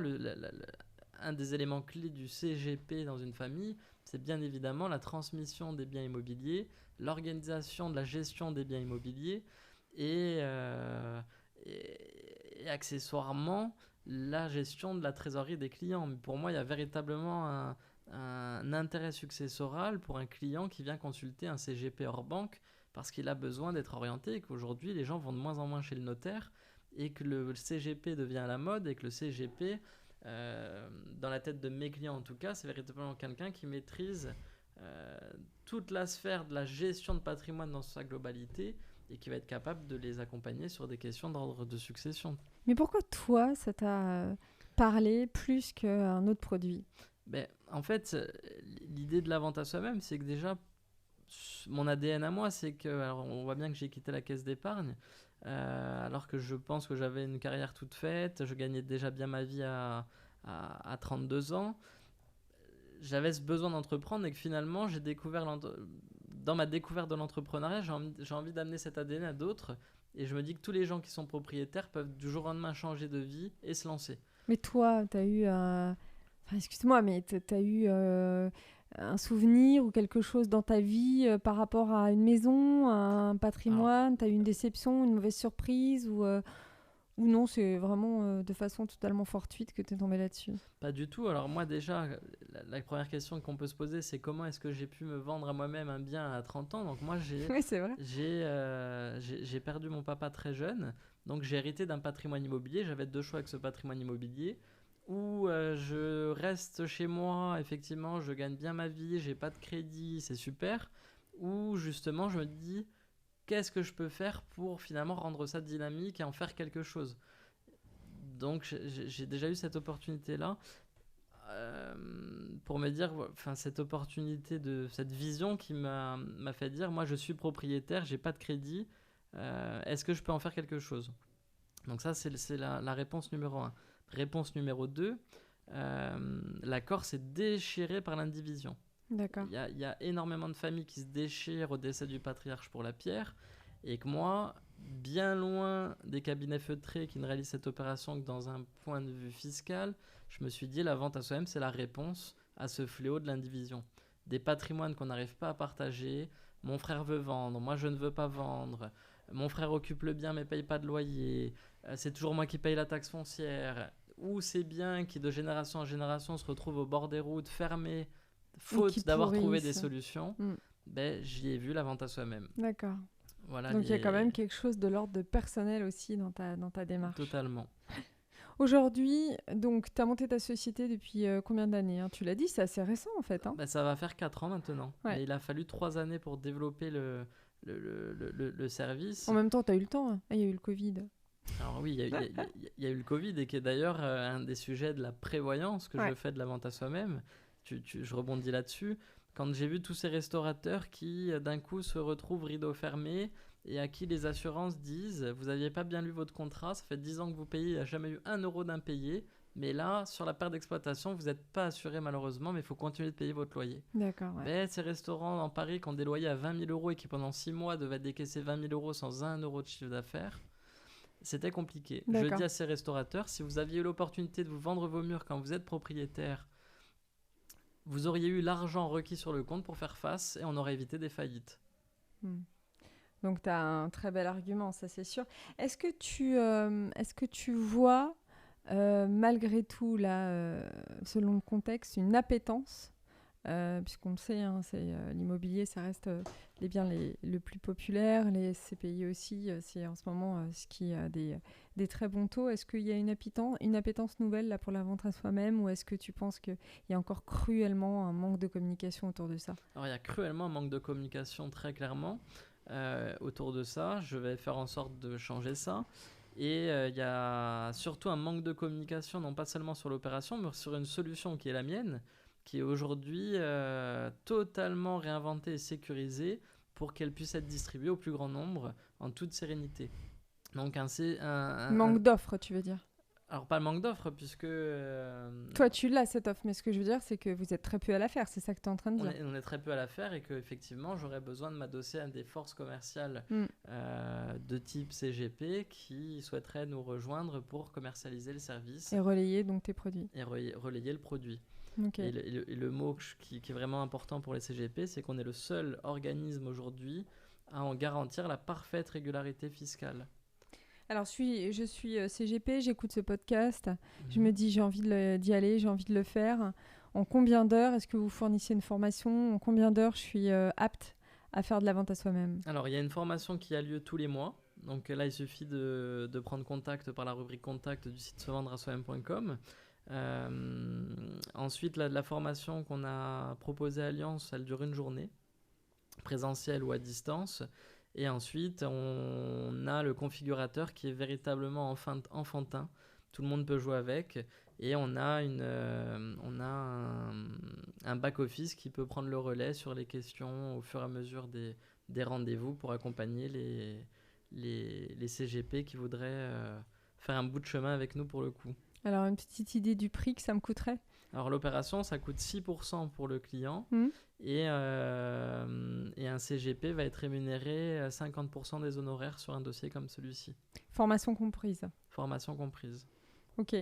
un des éléments clés du CGP dans une famille, c'est bien évidemment la transmission des biens immobiliers, l'organisation de la gestion des biens immobiliers et accessoirement la gestion de la trésorerie des clients. Mais pour moi, il y a véritablement un intérêt successoral pour un client qui vient consulter un CGP hors banque parce qu'il a besoin d'être orienté et qu'aujourd'hui, les gens vont de moins en moins chez le notaire et que le CGP devient à la mode et que le CGP, dans la tête de mes clients en tout cas, c'est véritablement quelqu'un qui maîtrise toute la sphère de la gestion de patrimoine dans sa globalité et qui va être capable de les accompagner sur des questions d'ordre de succession. Mais pourquoi toi, ça t'a parlé plus qu'un autre produit? En fait, l'idée de la vente à soi-même, c'est que déjà, mon ADN à moi, c'est que, alors on voit bien que j'ai quitté la caisse d'épargne, alors que je pense que j'avais une carrière toute faite, je gagnais déjà bien ma vie à 32 ans. J'avais ce besoin d'entreprendre et que finalement, j'ai découvert dans ma découverte de l'entrepreneuriat, j'ai envie d'amener cet ADN à d'autres. Et je me dis que tous les gens qui sont propriétaires peuvent du jour au lendemain changer de vie et se lancer. Mais toi, tu as eu excuse-moi, mais tu as eu un souvenir ou quelque chose dans ta vie par rapport à une maison, à un patrimoine? Tu as eu une déception, une mauvaise surprise ou non, c'est vraiment de façon totalement fortuite que tu es tombé là-dessus? Pas du tout. Alors moi déjà, la première question qu'on peut se poser, c'est comment est-ce que j'ai pu me vendre à moi-même un bien à 30 ans? Donc moi, Oui, c'est vrai. j'ai perdu mon papa très jeune. Donc j'ai hérité d'un patrimoine immobilier. J'avais 2 choix avec ce patrimoine immobilier. Ou je reste chez moi, effectivement, je gagne bien ma vie, j'ai pas de crédit, c'est super. Ou justement, je me dis, qu'est-ce que je peux faire pour finalement rendre ça dynamique et en faire quelque chose? Donc j'ai déjà eu cette opportunité-là pour me dire, enfin cette opportunité, cette vision qui m'a fait dire, moi je suis propriétaire, j'ai pas de crédit, est-ce que je peux en faire quelque chose? Donc ça c'est la réponse numéro 1. Réponse numéro 2, la Corse est déchirée par l'indivision. D'accord. Il y a énormément de familles qui se déchirent au décès du patriarche pour la pierre, et que moi, bien loin des cabinets feutrés qui ne réalisent cette opération que dans un point de vue fiscal, je me suis dit la vente à soi-même, c'est la réponse à ce fléau de l'indivision. Des patrimoines qu'on n'arrive pas à partager, mon frère veut vendre, moi je ne veux pas vendre, mon frère occupe le bien mais paye pas de loyer, c'est toujours moi qui paye la taxe foncière, ou ces biens qui de génération en génération se retrouvent au bord des routes, fermés, faute d'avoir trouvé des solutions, j'y ai vu la vente à soi-même. D'accord. Voilà. Donc il y a quand même quelque chose de l'ordre de personnel aussi dans ta démarche. Totalement. Aujourd'hui, donc, tu as monté ta société depuis combien d'années, hein? Tu l'as dit, c'est assez récent en fait, hein. Bah, ça va faire 4 ans maintenant. Ouais. Mais il a fallu 3 années pour développer le service. En même temps, tu as eu le temps, hein. Ah, il y a eu le Covid. Alors oui, il y a eu le Covid et qui est d'ailleurs un des sujets de la prévoyance que je fais de la vente à soi-même. Je rebondis là-dessus. Quand j'ai vu tous ces restaurateurs qui, d'un coup, se retrouvent rideau fermé et à qui les assurances disent « Vous n'aviez pas bien lu votre contrat, ça fait 10 ans que vous payez, il n'y a jamais eu 1 euro d'impayé. Mais là, sur la perte d'exploitation, vous n'êtes pas assuré malheureusement, mais il faut continuer de payer votre loyer. » D'accord, ouais. Mais ces restaurants dans Paris qui ont des loyers à 20 000 euros et qui pendant 6 mois devaient décaisser 20 000 euros sans 1 euro de chiffre d'affaires, c'était compliqué. D'accord. Je dis à ces restaurateurs, si vous aviez eu l'opportunité de vous vendre vos murs quand vous êtes propriétaire, vous auriez eu l'argent requis sur le compte pour faire face et on aurait évité des faillites. Donc, tu as un très bel argument, ça c'est sûr. Est-ce que tu vois, malgré tout, là, selon le contexte, une appétence, puisqu'on le sait, hein, l'immobilier, ça reste les biens le plus populaire, les CPI aussi, c'est en ce moment ce qui a des très bons taux. Est-ce qu'il y a une appétence nouvelle là, pour la vente à soi-même, ou est-ce que tu penses qu'il y a encore cruellement un manque de communication autour de ça? Alors, il y a cruellement un manque de communication, très clairement, autour de ça. Je vais faire en sorte de changer ça. Et il y a surtout un manque de communication, non pas seulement sur l'opération, mais sur une solution qui est la mienne, qui est aujourd'hui totalement réinventée et sécurisée pour qu'elle puisse être distribuée au plus grand nombre en toute sérénité. Donc manque d'offres, tu veux dire? Alors pas le manque d'offres, puisque... Toi, tu l'as cette offre, mais ce que je veux dire, c'est que vous êtes très peu à la faire, c'est ça que tu es en train de dire. On est très peu à la faire et qu'effectivement, j'aurais besoin de m'adosser à des forces commerciales de type CGP qui souhaiteraient nous rejoindre pour commercialiser le service. Et relayer donc tes produits. Et relayer le produit. Okay. Et le mot qui est vraiment important pour les CGP, c'est qu'on est le seul organisme aujourd'hui à en garantir la parfaite régularité fiscale. Alors, je suis CGP, j'écoute ce podcast, je me dis j'ai envie d'y aller, j'ai envie de le faire. En combien d'heures est-ce que vous fournissez une formation? En combien d'heures je suis apte à faire de la vente à soi-même? Alors, il y a une formation qui a lieu tous les mois. Donc là, il suffit de prendre contact par la rubrique contact du site sevendreasoi-même.com. Ensuite, la formation qu'on a proposée à Alliance, elle dure une journée, présentielle ou à distance. Et ensuite, on a le configurateur qui est véritablement enfantin. Tout le monde peut jouer avec. Et on a un back-office qui peut prendre le relais sur les questions au fur et à mesure des rendez-vous pour accompagner les CGP qui voudraient faire un bout de chemin avec nous pour le coup. Alors, une petite idée du prix que ça me coûterait? Alors, l'opération, ça coûte 6% pour le client et un CGP va être rémunéré à 50% des honoraires sur un dossier comme celui-ci. Formation comprise. Formation comprise. Ok.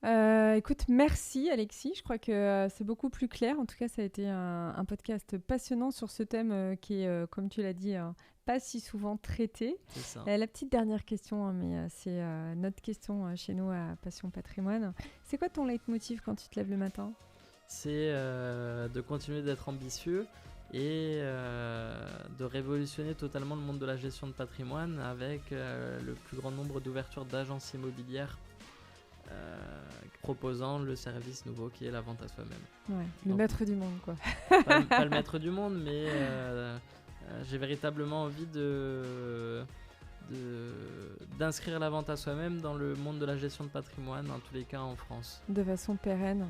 Écoute, merci Alexis. Je crois que c'est beaucoup plus clair. En tout cas, ça a été un podcast passionnant sur ce thème qui est, comme tu l'as dit, pas si souvent traité. C'est ça. La petite dernière question, hein, mais c'est notre question chez nous à Passion Patrimoine. C'est quoi ton leitmotiv quand tu te lèves le matin? C'est de continuer d'être ambitieux et de révolutionner totalement le monde de la gestion de patrimoine avec le plus grand nombre d'ouvertures d'agences immobilières proposant le service nouveau qui est la vente à soi-même. Ouais, le maître du monde, quoi. Pas le maître du monde, mais j'ai véritablement envie d'inscrire la vente à soi-même dans le monde de la gestion de patrimoine, en tous les cas en France. De façon pérenne.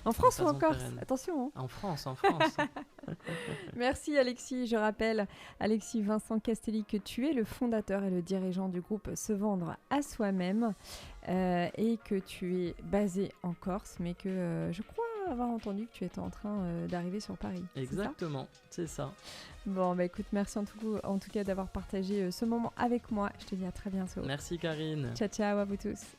En France ou en Corse? Attention. Hein. En France. Merci Alexis. Je rappelle, Alexis Vincent Castelli, que tu es le fondateur et le dirigeant du groupe Se Vendre à Soi-même et que tu es basé en Corse, mais que je crois avoir entendu que tu étais en train d'arriver sur Paris. Exactement, c'est ça. Bon, bah écoute, merci en tout cas d'avoir partagé ce moment avec moi. Je te dis à très bientôt. Merci Karine. Ciao, ciao à vous tous.